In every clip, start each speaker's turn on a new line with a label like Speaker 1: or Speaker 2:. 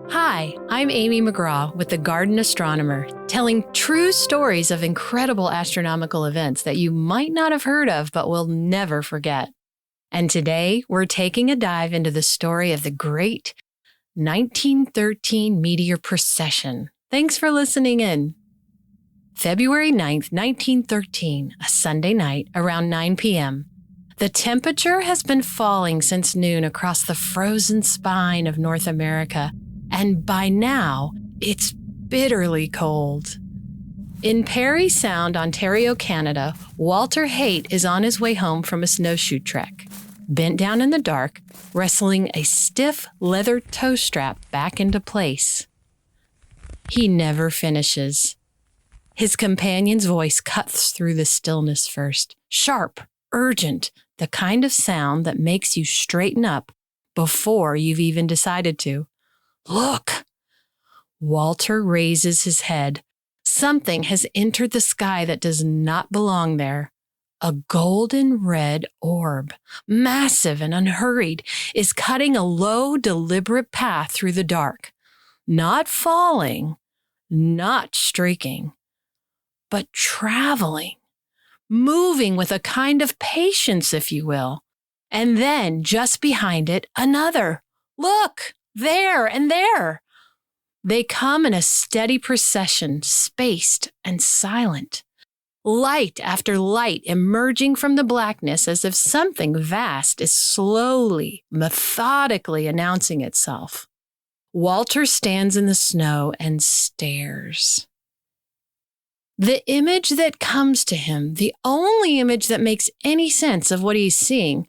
Speaker 1: Hi, I'm Amy McGraw with the Garden Astronomer, telling true stories of incredible astronomical events that you might not have heard of but will never forget. And today, we're taking a dive into the story of the great 1913 Meteor Procession. Thanks for listening in. February 9th, 1913, a Sunday night around 9 p.m. The temperature has been falling since noon across the frozen spine of North America, and by now, it's bitterly cold. In Parry Sound, Ontario, Canada, Walter Haight is on his way home from a snowshoe trek, bent down in the dark, wrestling a stiff leather toe strap back into place. He never finishes. His companion's voice cuts through the stillness first, sharp, urgent, the kind of sound that makes you straighten up before you've even decided to. Look! Walter raises his head. Something has entered the sky that does not belong there. A golden red orb, massive and unhurried, is cutting a low, deliberate path through the dark. Not falling, not streaking, but traveling, moving with a kind of patience, if you will. And then, just behind it, another. Look! There and there. They come in a steady procession, spaced and silent. Light after light emerging from the blackness as if something vast is slowly, methodically announcing itself. Walter stands in the snow and stares. The image that comes to him, the only image that makes any sense of what he's seeing,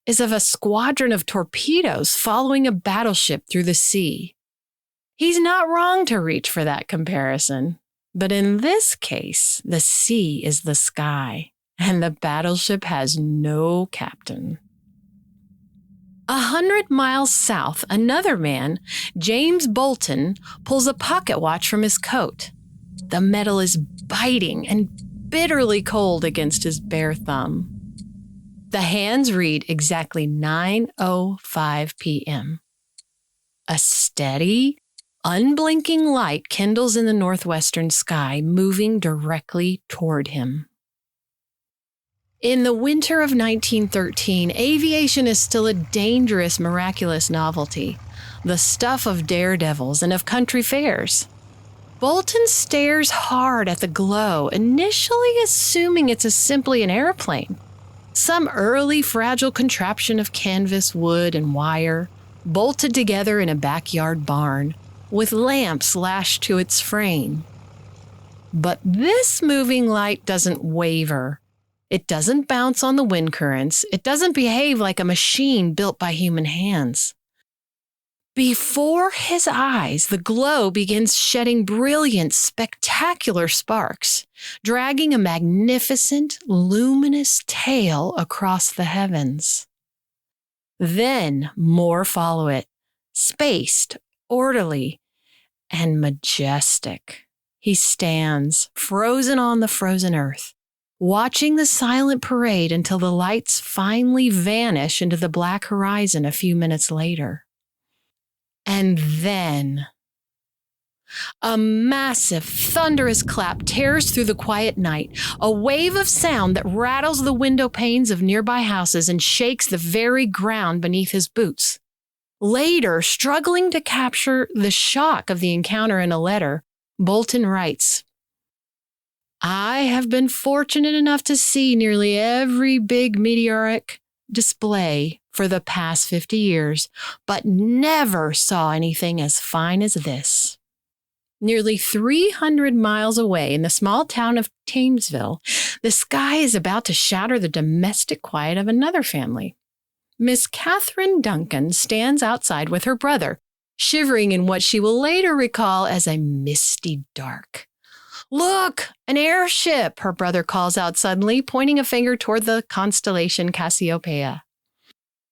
Speaker 1: is of a squadron of torpedoes following a battleship through the sea. He's not wrong to reach for that comparison, but in this case, the sea is the sky, and the battleship has no captain. 100 miles south, another man, James Bolton, pulls a pocket watch from his coat. The metal is biting and bitterly cold against his bare thumb. The hands read exactly 9:05 p.m. A steady, unblinking light kindles in the northwestern sky, moving directly toward him. In the winter of 1913, aviation is still a dangerous, miraculous novelty, the stuff of daredevils and of country fairs. Bolton stares hard at the glow, initially assuming it's simply an airplane. Some early fragile contraption of canvas, wood, and wire, bolted together in a backyard barn, with lamps lashed to its frame. But this moving light doesn't waver. It doesn't bounce on the wind currents. It doesn't behave like a machine built by human hands. Before his eyes, the glow begins shedding brilliant, spectacular sparks, dragging a magnificent, luminous tail across the heavens. Then more follow it, spaced, orderly, and majestic. He stands, frozen on the frozen earth, watching the silent parade until the lights finally vanish into the black horizon a few minutes later. And then, a massive, thunderous clap tears through the quiet night, a wave of sound that rattles the window panes of nearby houses and shakes the very ground beneath his boots. Later, struggling to capture the shock of the encounter in a letter, Bolton writes, "I have been fortunate enough to see nearly every big meteoric display for the past 50 years, but never saw anything as fine as this." Nearly 300 miles away in the small town of Thamesville, the sky is about to shatter the domestic quiet of another family. Miss Catherine Duncan stands outside with her brother, shivering in what she will later recall as a misty dark. "Look, an airship," her brother calls out suddenly, pointing a finger toward the constellation Cassiopeia.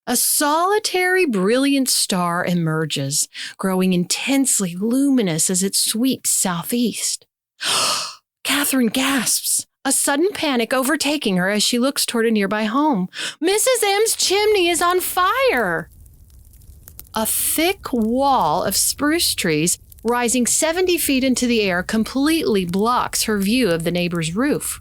Speaker 1: A solitary, brilliant star emerges, growing intensely luminous as it sweeps southeast. Catherine gasps, a sudden panic overtaking her as she looks toward a nearby home. "Mrs. M's chimney is on fire!" A thick wall of spruce trees rising 70 feet into the air completely blocks her view of the neighbor's roof.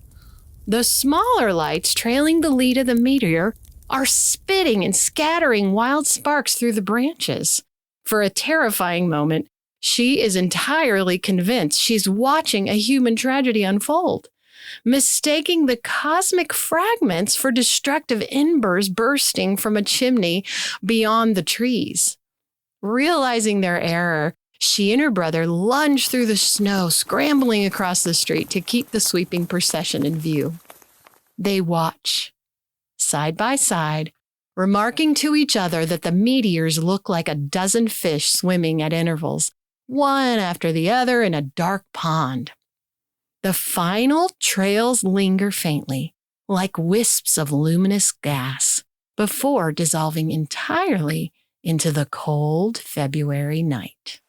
Speaker 1: The smaller lights trailing the lead of the meteor are spitting and scattering wild sparks through the branches. For a terrifying moment, she is entirely convinced she's watching a human tragedy unfold, mistaking the cosmic fragments for destructive embers bursting from a chimney beyond the trees. Realizing their error, she and her brother lunge through the snow, scrambling across the street to keep the sweeping procession in view. They watch, side by side, remarking to each other that the meteors look like a dozen fish swimming at intervals, one after the other in a dark pond. The final trails linger faintly, like wisps of luminous gas, before dissolving entirely into the cold February night.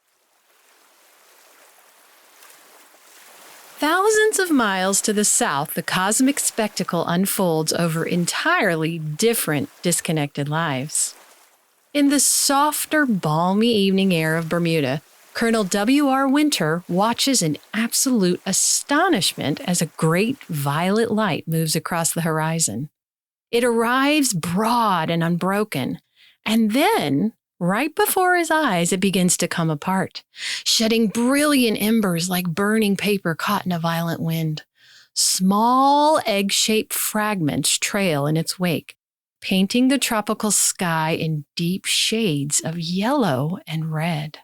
Speaker 1: Thousands of miles to the south, the cosmic spectacle unfolds over entirely different, disconnected lives. In the softer, balmy evening air of Bermuda, Colonel W.R. Winter watches in absolute astonishment as a great violet light moves across the horizon. It arrives broad and unbroken, and then, right before his eyes, it begins to come apart, shedding brilliant embers like burning paper caught in a violent wind. Small egg-shaped fragments trail in its wake, painting the tropical sky in deep shades of yellow and red.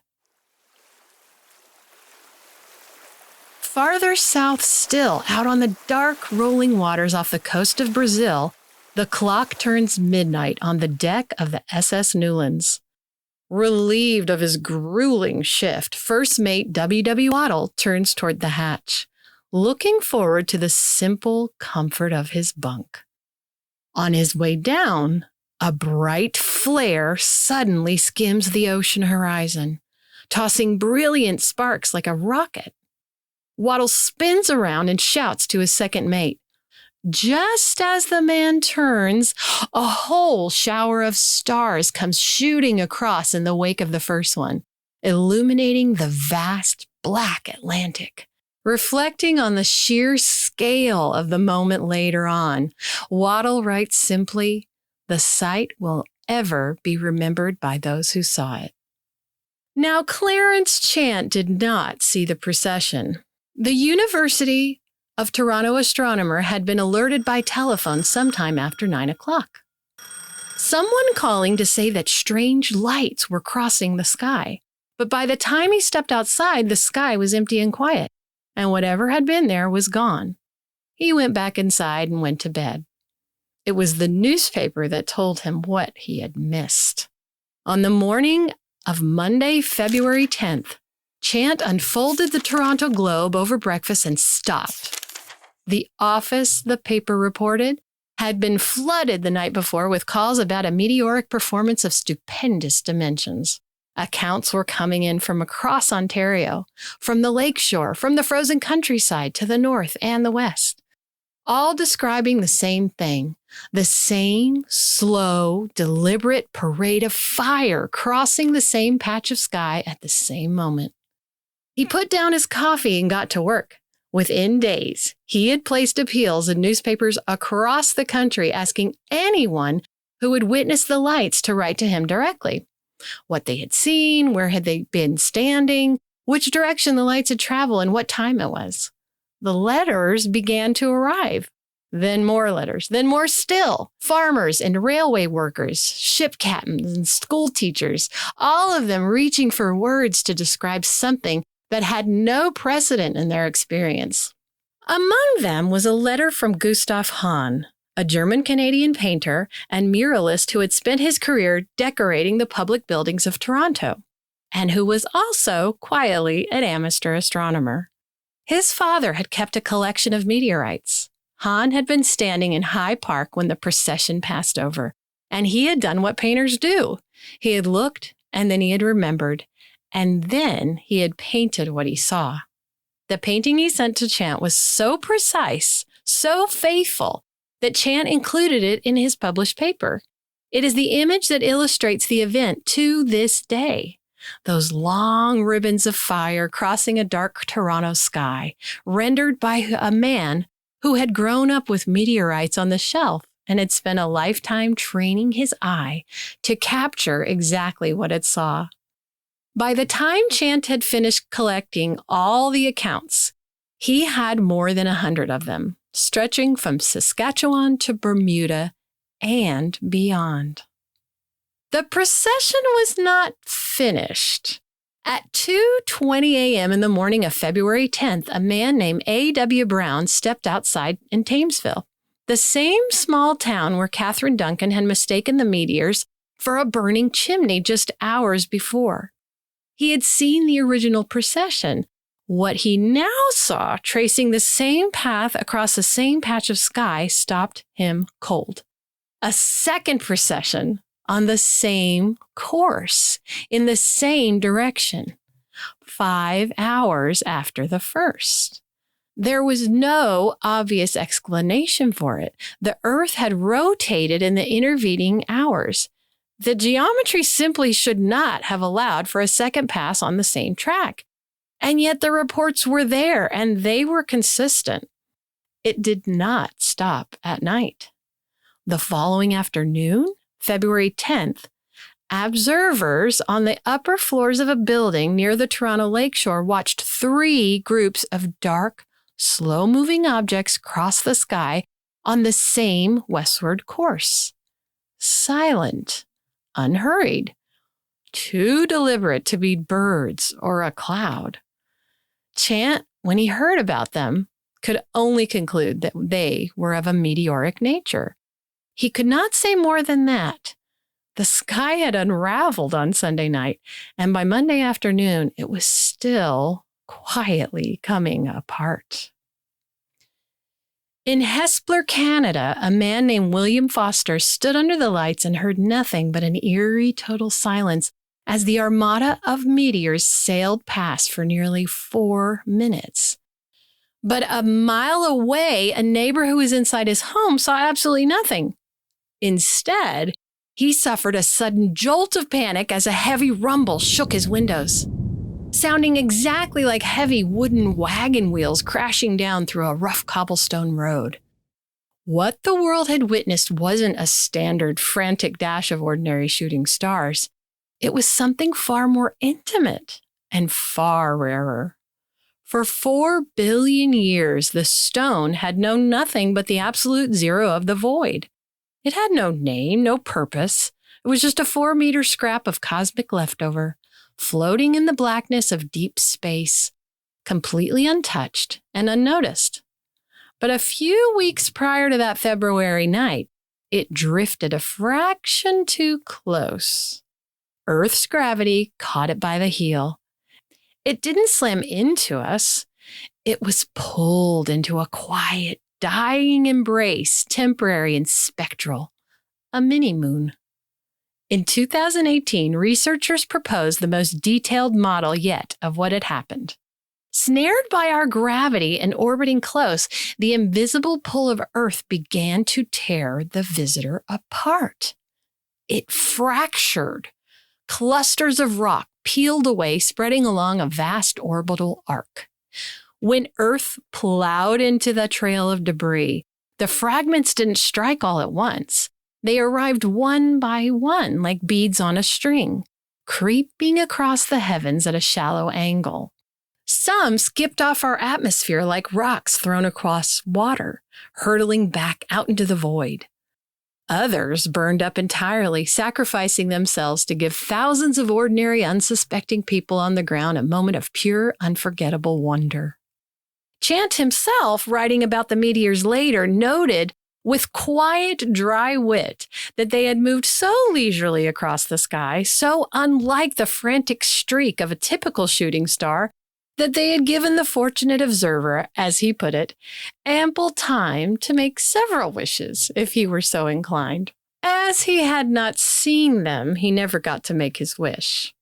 Speaker 1: Farther south still, out on the dark rolling waters off the coast of Brazil, the clock turns midnight on the deck of the SS Newlands. Relieved of his grueling shift, First Mate W.W. Waddell turns toward the hatch, looking forward to the simple comfort of his bunk. On his way down, a bright flare suddenly skims the ocean horizon, tossing brilliant sparks like a rocket. Waddell spins around and shouts to his second mate. Just as the man turns, a whole shower of stars comes shooting across in the wake of the first one, illuminating the vast black Atlantic. Reflecting on the sheer scale of the moment later on, Waddell writes simply, "The sight will ever be remembered by those who saw it." Now, Clarence Chant did not see the procession. The University of Toronto astronomer had been alerted by telephone sometime after 9 o'clock. Someone calling to say that strange lights were crossing the sky. But by the time he stepped outside, the sky was empty and quiet, and whatever had been there was gone. He went back inside and went to bed. It was the newspaper that told him what he had missed. On the morning of Monday, February 10th, Chant unfolded the Toronto Globe over breakfast and stopped. The office, the paper reported, had been flooded the night before with calls about a meteoric performance of stupendous dimensions. Accounts were coming in from across Ontario, from the lakeshore, from the frozen countryside to the north and the west, all describing the same thing, the same slow, deliberate parade of fire crossing the same patch of sky at the same moment. He put down his coffee and got to work. Within days, he had placed appeals in newspapers across the country asking anyone who would witness the lights to write to him directly. What they had seen, where had they been standing, which direction the lights had traveled, and what time it was. The letters began to arrive. Then more letters, then more still. Farmers and railway workers, ship captains and school teachers, all of them reaching for words to describe something that had no precedent in their experience. Among them was a letter from Gustav Hahn, a German-Canadian painter and muralist who had spent his career decorating the public buildings of Toronto, and who was also quietly an amateur astronomer. His father had kept a collection of meteorites. Hahn had been standing in High Park when the procession passed over, and he had done what painters do. He had looked, and then he had remembered, and then he had painted what he saw. The painting he sent to Chant was so precise, so faithful, that Chant included it in his published paper. It is the image that illustrates the event to this day. Those long ribbons of fire crossing a dark Toronto sky, rendered by a man who had grown up with meteorites on the shelf and had spent a lifetime training his eye to capture exactly what it saw. By the time Chant had finished collecting all the accounts, he had more than 100 of them, stretching from Saskatchewan to Bermuda and beyond. The procession was not finished. At 2:20 a.m. in the morning of February 10th, a man named A.W. Brown stepped outside in Thamesville, the same small town where Catherine Duncan had mistaken the meteors for a burning chimney just hours before. He had seen the original procession. What he now saw, tracing the same path across the same patch of sky, stopped him cold. A second procession on the same course, in the same direction, 5 hours after the first. There was no obvious explanation for it. The Earth had rotated in the intervening hours. The geometry simply should not have allowed for a second pass on the same track. And yet the reports were there, and they were consistent. It did not stop at night. The following afternoon, February 10th, observers on the upper floors of a building near the Toronto lakeshore watched 3 groups of dark, slow-moving objects cross the sky on the same westward course. Silent, unhurried, too deliberate to be birds or a cloud. Chant, when he heard about them, could only conclude that they were of a meteoric nature. He could not say more than that. The sky had unraveled on Sunday night, and by Monday afternoon, it was still quietly coming apart. In Hespeler, Canada, a man named William Foster stood under the lights and heard nothing but an eerie total silence as the armada of meteors sailed past for nearly 4 minutes. But a mile away, a neighbor who was inside his home saw absolutely nothing. Instead, he suffered a sudden jolt of panic as a heavy rumble shook his windows, sounding exactly like heavy wooden wagon wheels crashing down through a rough cobblestone road. What the world had witnessed wasn't a standard frantic dash of ordinary shooting stars. It was something far more intimate and far rarer. For 4 billion years, the stone had known nothing but the absolute zero of the void. It had no name, no purpose. It was just a 4-meter scrap of cosmic leftover, floating in the blackness of deep space, completely untouched and unnoticed. But a few weeks prior to that February night, it drifted a fraction too close. Earth's gravity caught it by the heel. It didn't slam into us. It was pulled into a quiet, dying embrace, temporary and spectral, a mini-moon. In 2018, researchers proposed the most detailed model yet of what had happened. Snared by our gravity and orbiting close, the invisible pull of Earth began to tear the visitor apart. It fractured. Clusters of rock peeled away, spreading along a vast orbital arc. When Earth plowed into the trail of debris, the fragments didn't strike all at once. They arrived one by one, like beads on a string, creeping across the heavens at a shallow angle. Some skipped off our atmosphere like rocks thrown across water, hurtling back out into the void. Others burned up entirely, sacrificing themselves to give thousands of ordinary, unsuspecting people on the ground a moment of pure, unforgettable wonder. Chant himself, writing about the meteors later, noted with quiet, dry wit that they had moved so leisurely across the sky, so unlike the frantic streak of a typical shooting star, that they had given the fortunate observer, as he put it, ample time to make several wishes if he were so inclined. As he had not seen them, he never got to make his wish.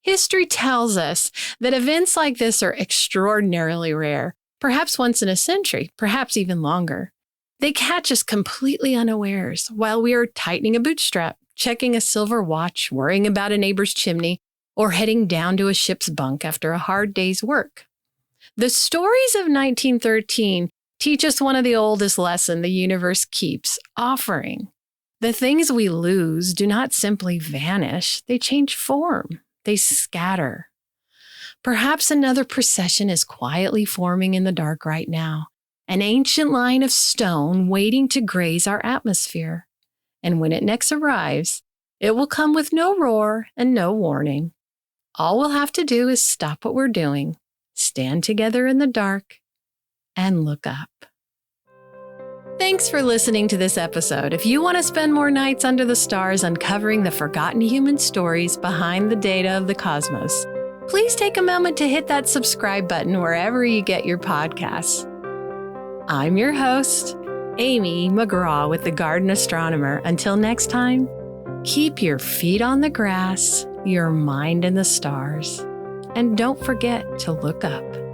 Speaker 1: History tells us that events like this are extraordinarily rare, perhaps once in a century, perhaps even longer. They catch us completely unawares while we are tightening a bootstrap, checking a silver watch, worrying about a neighbor's chimney, or heading down to a ship's bunk after a hard day's work. The stories of 1913 teach us one of the oldest lessons the universe keeps offering. The things we lose do not simply vanish, they change form, they scatter. Perhaps another procession is quietly forming in the dark right now, an ancient line of stone waiting to graze our atmosphere. And when it next arrives, it will come with no roar and no warning. All we'll have to do is stop what we're doing, stand together in the dark, and look up. Thanks for listening to this episode. If you want to spend more nights under the stars uncovering the forgotten human stories behind the data of the cosmos, please take a moment to hit that subscribe button wherever you get your podcasts. I'm your host, Amy McGraw with the Garden Astronomer. Until next time, keep your feet on the grass, your mind in the stars, and don't forget to look up.